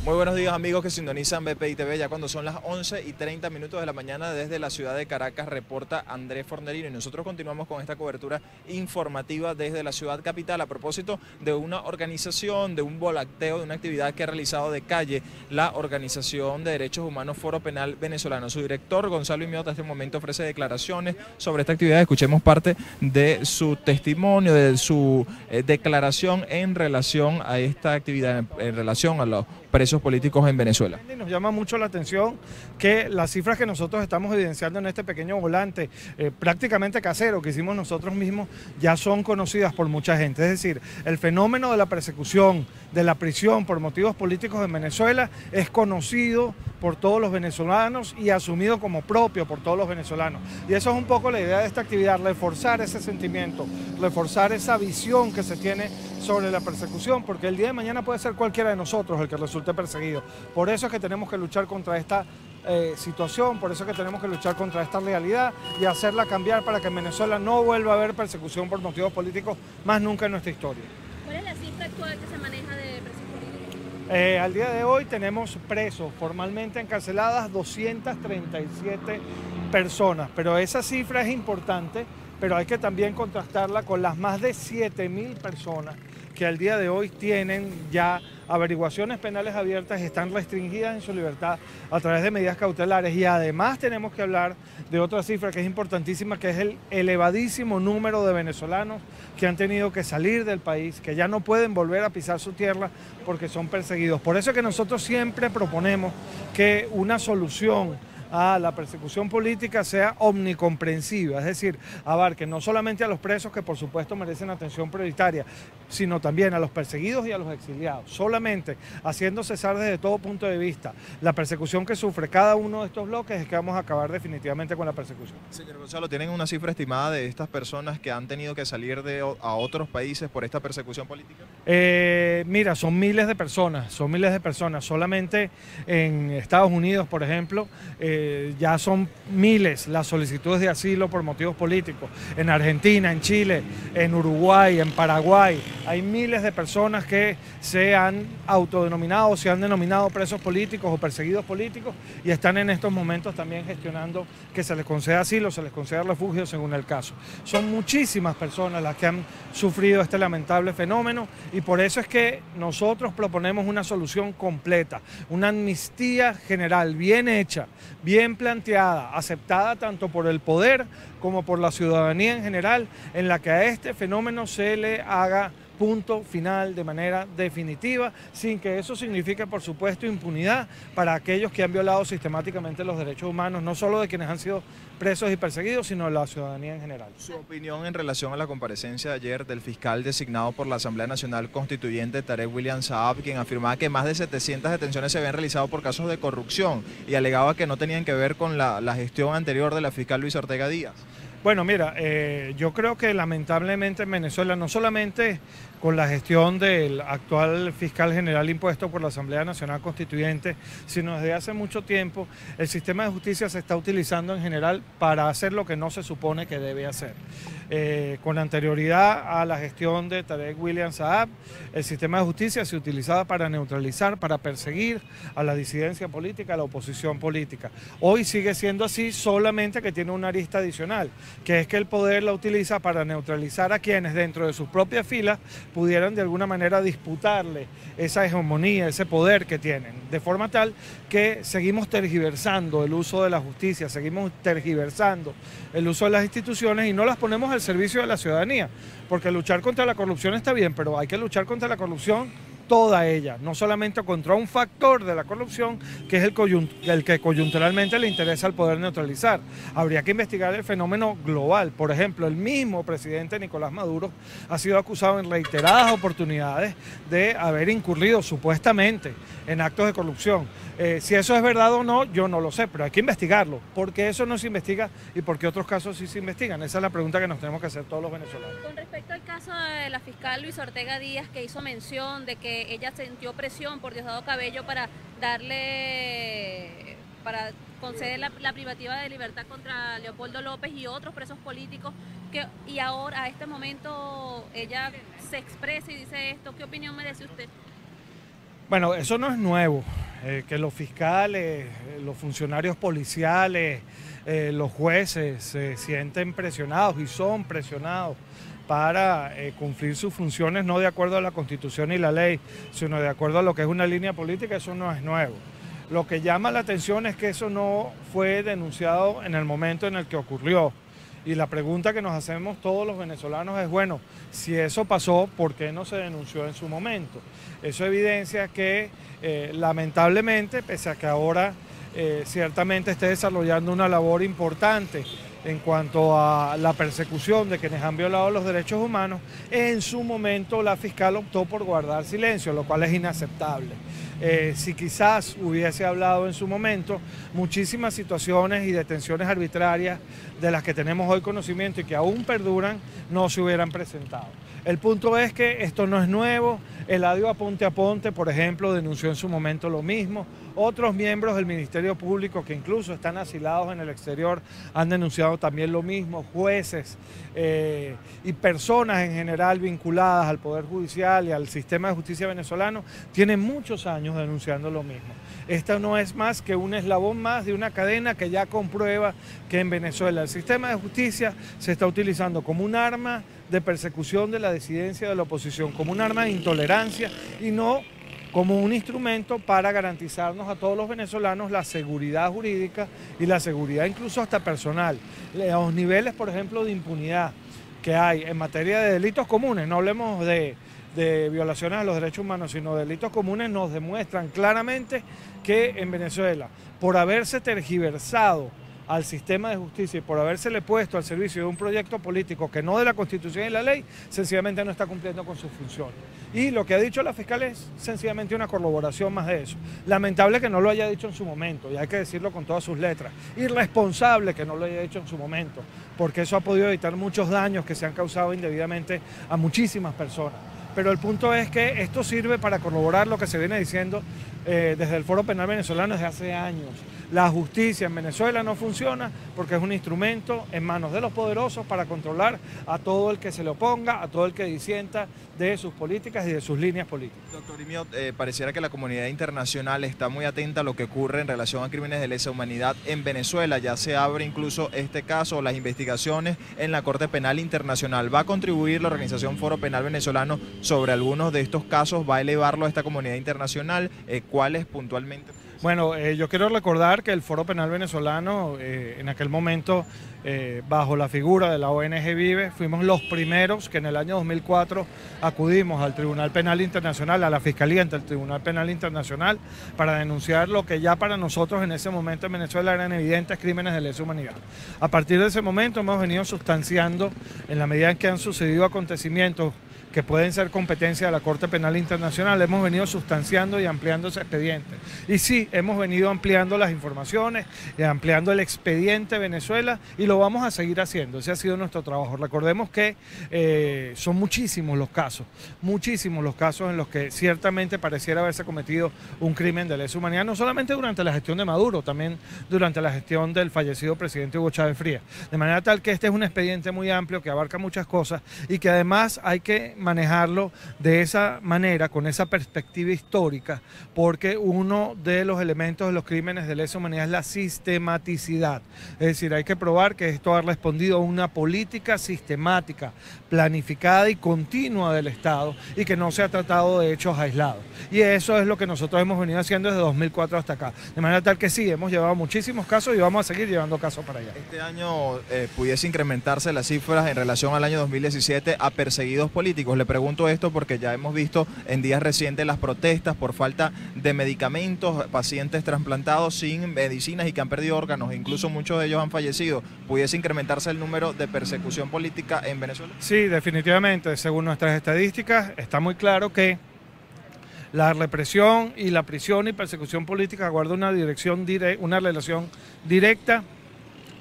Muy buenos días amigos que sintonizan BPI TV, ya cuando son las 11:30 de la mañana desde la ciudad de Caracas reporta Andrés Fornelino y nosotros continuamos con esta cobertura informativa desde la ciudad capital a propósito de una organización, de un volanteo, de una actividad que ha realizado de calle la Organización de Derechos Humanos Foro Penal Venezolano. Su director Gonzalo Imiota en este momento ofrece declaraciones sobre esta actividad. Escuchemos parte de su testimonio, de su declaración en relación a esta actividad, en relación a los presos políticos en Venezuela. Nos llama mucho la atención que las cifras que nosotros estamos evidenciando en este pequeño volante prácticamente casero que hicimos nosotros mismos ya son conocidas por mucha gente. Es decir, el fenómeno de la persecución, de la prisión por motivos políticos en Venezuela es conocido por todos los venezolanos y asumido como propio por todos los venezolanos. Y eso es un poco la idea de esta actividad, reforzar ese sentimiento, reforzar esa visión que se tiene sobre la persecución, porque el día de mañana puede ser cualquiera de nosotros el que resulte perseguido. Por eso es que tenemos que luchar contra esta situación, por eso es que tenemos que luchar contra esta realidad y hacerla cambiar para que en Venezuela no vuelva a haber persecución por motivos políticos más nunca en nuestra historia. ¿Cuál es la cifra actual que se maneja de presos políticos? Al día de hoy tenemos presos, formalmente encarceladas 237 personas, pero esa cifra es importante, pero hay que también contrastarla con las más de 7.000 personas que al día de hoy tienen ya averiguaciones penales abiertas y están restringidas en su libertad a través de medidas cautelares. Y además tenemos que hablar de otra cifra que es importantísima, que es el elevadísimo número de venezolanos que han tenido que salir del país, que ya no pueden volver a pisar su tierra porque son perseguidos. Por eso es que nosotros siempre proponemos que una solución a la persecución política sea omnicomprensiva, es decir, abarque no solamente a los presos que por supuesto merecen atención prioritaria, sino también a los perseguidos y a los exiliados. Solamente haciendo cesar desde todo punto de vista la persecución que sufre cada uno de estos bloques es que vamos a acabar definitivamente con la persecución. Señor Gonzalo, ¿tienen una cifra estimada de estas personas que han tenido que salir a otros países por esta persecución política? Mira, son miles de personas, Solamente en Estados Unidos, por ejemplo, ya son miles las solicitudes de asilo por motivos políticos. En Argentina, en Chile, en Uruguay, en Paraguay, hay miles de personas que se han autodenominado, se han denominado presos políticos o perseguidos políticos y están en estos momentos también gestionando que se les conceda asilo, se les conceda refugio según el caso. Son muchísimas personas las que han sufrido este lamentable fenómeno y por eso es que nosotros proponemos una solución completa, una amnistía general bien hecha, bien planteada, aceptada tanto por el poder como por la ciudadanía en general, en la que a este fenómeno se le haga punto final de manera definitiva, sin que eso signifique, por supuesto, impunidad para aquellos que han violado sistemáticamente los derechos humanos, no solo de quienes han sido presos y perseguidos, sino de la ciudadanía en general. Su opinión en relación a la comparecencia de ayer del fiscal designado por la Asamblea Nacional Constituyente, Tarek William Saab, quien afirmaba que más de 700 detenciones se habían realizado por casos de corrupción y alegaba que no tenían que ver con la gestión anterior de la fiscal Luisa Ortega Díaz. Bueno, mira, yo creo que lamentablemente en Venezuela, no solamente con la gestión del actual fiscal general impuesto por la Asamblea Nacional Constituyente, sino desde hace mucho tiempo, el sistema de justicia se está utilizando en general para hacer lo que no se supone que debe hacer. Con anterioridad a la gestión de Tarek William Saab, el sistema de justicia se utilizaba para neutralizar, para perseguir a la disidencia política, a la oposición política. Hoy sigue siendo así, solamente que tiene una arista adicional, que es que el poder la utiliza para neutralizar a quienes dentro de sus propias filas pudieran de alguna manera disputarle esa hegemonía, ese poder que tienen, de forma tal que seguimos tergiversando el uso de la justicia, seguimos tergiversando el uso de las instituciones y no las ponemos al servicio de la ciudadanía, porque luchar contra la corrupción está bien, pero hay que luchar contra la corrupción toda ella, no solamente contra un factor de la corrupción que es el que coyunturalmente le interesa al poder neutralizar. Habría que investigar el fenómeno global. Por ejemplo, el mismo presidente Nicolás Maduro ha sido acusado en reiteradas oportunidades de haber incurrido supuestamente en actos de corrupción. Si eso es verdad o no, yo no lo sé, pero hay que investigarlo. ¿Por qué eso no se investiga y por qué otros casos sí se investigan? Esa es la pregunta que nos tenemos que hacer todos los venezolanos. Con respecto al caso de la fiscal Luisa Ortega Díaz, que hizo mención de que ella sintió presión por Diosdado Cabello para conceder la privativa de libertad contra Leopoldo López y otros presos políticos, y ahora a este momento ella se expresa y dice esto. ¿Qué opinión merece usted? Bueno, eso no es nuevo, que los fiscales, los funcionarios policiales, los jueces se sienten presionados y son presionados para cumplir sus funciones no de acuerdo a la Constitución y la ley, sino de acuerdo a lo que es una línea política. Eso no es nuevo. Lo que llama la atención es que eso no fue denunciado en el momento en el que ocurrió. Y la pregunta que nos hacemos todos los venezolanos es, bueno, si eso pasó, ¿por qué no se denunció en su momento? Eso evidencia que lamentablemente, pese a que ahora ciertamente esté desarrollando una labor importante en cuanto a la persecución de quienes han violado los derechos humanos, en su momento la fiscal optó por guardar silencio, lo cual es inaceptable. Si quizás hubiese hablado en su momento, muchísimas situaciones y detenciones arbitrarias de las que tenemos hoy conocimiento y que aún perduran, no se hubieran presentado. El punto es que esto no es nuevo. Eladio Aponte Aponte, por ejemplo, denunció en su momento lo mismo. Otros miembros del Ministerio Público que incluso están asilados en el exterior han denunciado también lo mismo. Jueces y personas en general vinculadas al Poder Judicial y al sistema de justicia venezolano tienen muchos años denunciando lo mismo. Esto no es más que un eslabón más de una cadena que ya comprueba que en Venezuela el sistema de justicia se está utilizando como un arma de persecución de la disidencia de la oposición, como un arma de intolerancia y no como un instrumento para garantizarnos a todos los venezolanos la seguridad jurídica y la seguridad incluso hasta personal. Los niveles, por ejemplo, de impunidad que hay en materia de delitos comunes, no hablemos de violaciones a los derechos humanos, sino delitos comunes, nos demuestran claramente que en Venezuela, por haberse tergiversado al sistema de justicia y por habérsele puesto al servicio de un proyecto político que no de la Constitución y la ley, sencillamente no está cumpliendo con sus funciones. Y lo que ha dicho la fiscal es sencillamente una corroboración más de eso. Lamentable que no lo haya dicho en su momento, y hay que decirlo con todas sus letras. Irresponsable que no lo haya dicho en su momento, porque eso ha podido evitar muchos daños que se han causado indebidamente a muchísimas personas. Pero el punto es que esto sirve para corroborar lo que se viene diciendo desde el Foro Penal Venezolano desde hace años. La justicia en Venezuela no funciona porque es un instrumento en manos de los poderosos para controlar a todo el que se le oponga, a todo el que disienta de sus políticas y de sus líneas políticas. Doctor Imiot, pareciera que la comunidad internacional está muy atenta a lo que ocurre en relación a crímenes de lesa humanidad en Venezuela. Ya se abre incluso este caso, las investigaciones en la Corte Penal Internacional. ¿Va a contribuir la organización Foro Penal Venezolano sobre algunos de estos casos? ¿Va a elevarlo a esta comunidad internacional? ¿Cuáles puntualmente? Bueno, yo quiero recordar que el Foro Penal Venezolano, en aquel momento, bajo la figura de la ONG Vive, fuimos los primeros que en el año 2004 acudimos al Tribunal Penal Internacional, a la Fiscalía ante el Tribunal Penal Internacional, para denunciar lo que ya para nosotros en ese momento en Venezuela eran evidentes crímenes de lesa humanidad. A partir de ese momento hemos venido sustanciando, en la medida en que han sucedido acontecimientos que pueden ser competencia de la Corte Penal Internacional, hemos venido sustanciando y ampliando ese expediente. Y sí, hemos venido ampliando las informaciones, ampliando el expediente Venezuela, y lo vamos a seguir haciendo. Ese ha sido nuestro trabajo. Recordemos que son muchísimos los casos en los que ciertamente pareciera haberse cometido un crimen de lesa humanidad, no solamente durante la gestión de Maduro, también durante la gestión del fallecido presidente Hugo Chávez Frías. De manera tal que este es un expediente muy amplio que abarca muchas cosas y que además hay que manejarlo de esa manera, con esa perspectiva histórica, porque uno de los elementos de los crímenes de lesa humanidad es la sistematicidad. Es decir, hay que probar que esto ha respondido a una política sistemática, planificada y continua del Estado y que no se ha tratado de hechos aislados. Y eso es lo que nosotros hemos venido haciendo desde 2004 hasta acá. De manera tal que sí, hemos llevado muchísimos casos y vamos a seguir llevando casos para allá. Este año pudiese incrementarse las cifras en relación al año 2017 a perseguidos políticos. Le pregunto esto porque ya hemos visto en días recientes las protestas por falta de medicamentos, pacientes trasplantados sin medicinas y que han perdido órganos, incluso muchos de ellos han fallecido. ¿Pudiese incrementarse el número de persecución política en Venezuela? Sí, definitivamente. Según nuestras estadísticas, está muy claro que la represión y la prisión y persecución política guardan una relación directa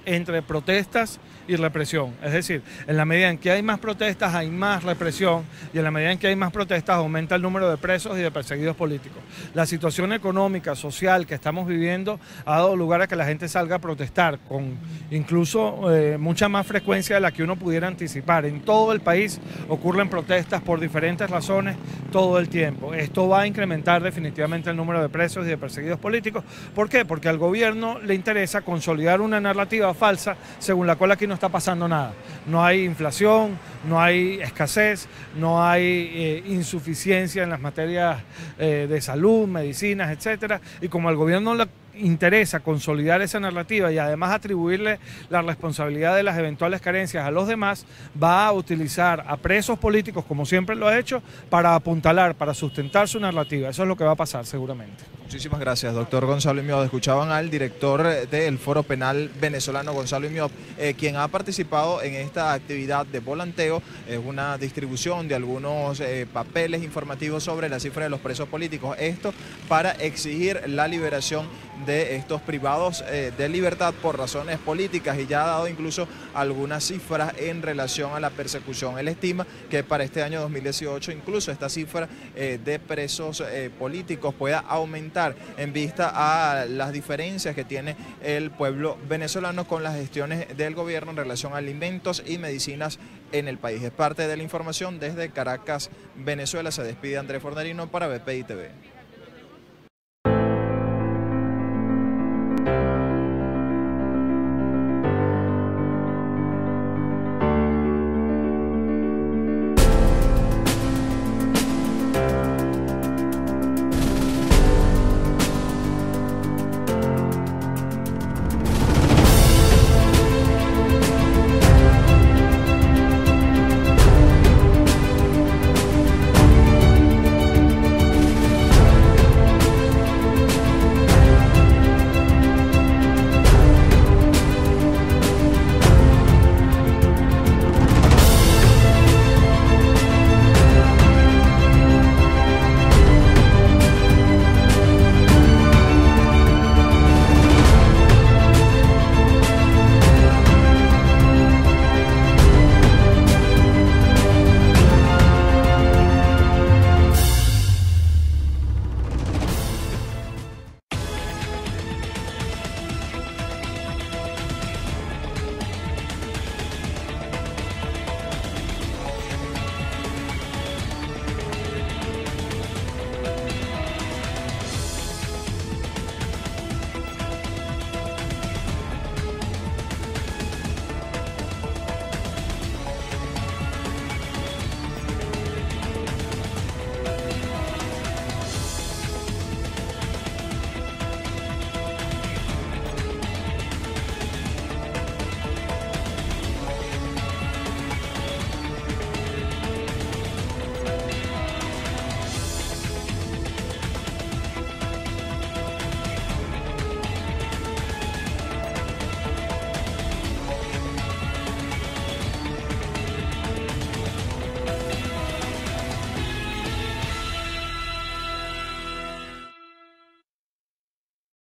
entre protestas y represión. Es decir, en la medida en que hay más protestas hay más represión y en la medida en que hay más protestas aumenta el número de presos y de perseguidos políticos. La situación económica, social que estamos viviendo ha dado lugar a que la gente salga a protestar con incluso mucha más frecuencia de la que uno pudiera anticipar. En todo el país ocurren protestas por diferentes razones todo el tiempo. Esto va a incrementar definitivamente el número de presos y de perseguidos políticos. ¿Por qué? Porque al gobierno le interesa consolidar una narrativa falsa según la cual aquí no está pasando nada. No hay inflación, no hay escasez, no hay insuficiencia en las materias de salud, medicinas, etcétera. Y como al gobierno le interesa consolidar esa narrativa y además atribuirle la responsabilidad de las eventuales carencias a los demás, va a utilizar a presos políticos, como siempre lo ha hecho, para apuntalar, para sustentar su narrativa. Eso es lo que va a pasar seguramente. Muchísimas gracias, doctor Gonzalo Imiob. Escuchaban al director del Foro Penal venezolano, Gonzalo Imiob, quien ha participado en esta actividad de volanteo. Es una distribución de algunos papeles informativos sobre la cifra de los presos políticos. Esto para exigir la liberación de estos privados de libertad por razones políticas, y ya ha dado incluso algunas cifras en relación a la persecución. Él estima que para este año 2018 incluso esta cifra de presos políticos pueda aumentar en vista a las diferencias que tiene el pueblo venezolano con las gestiones del gobierno en relación a alimentos y medicinas en el país. Es parte de la información desde Caracas, Venezuela. Se despide Andrés Fornerino para BPI TV.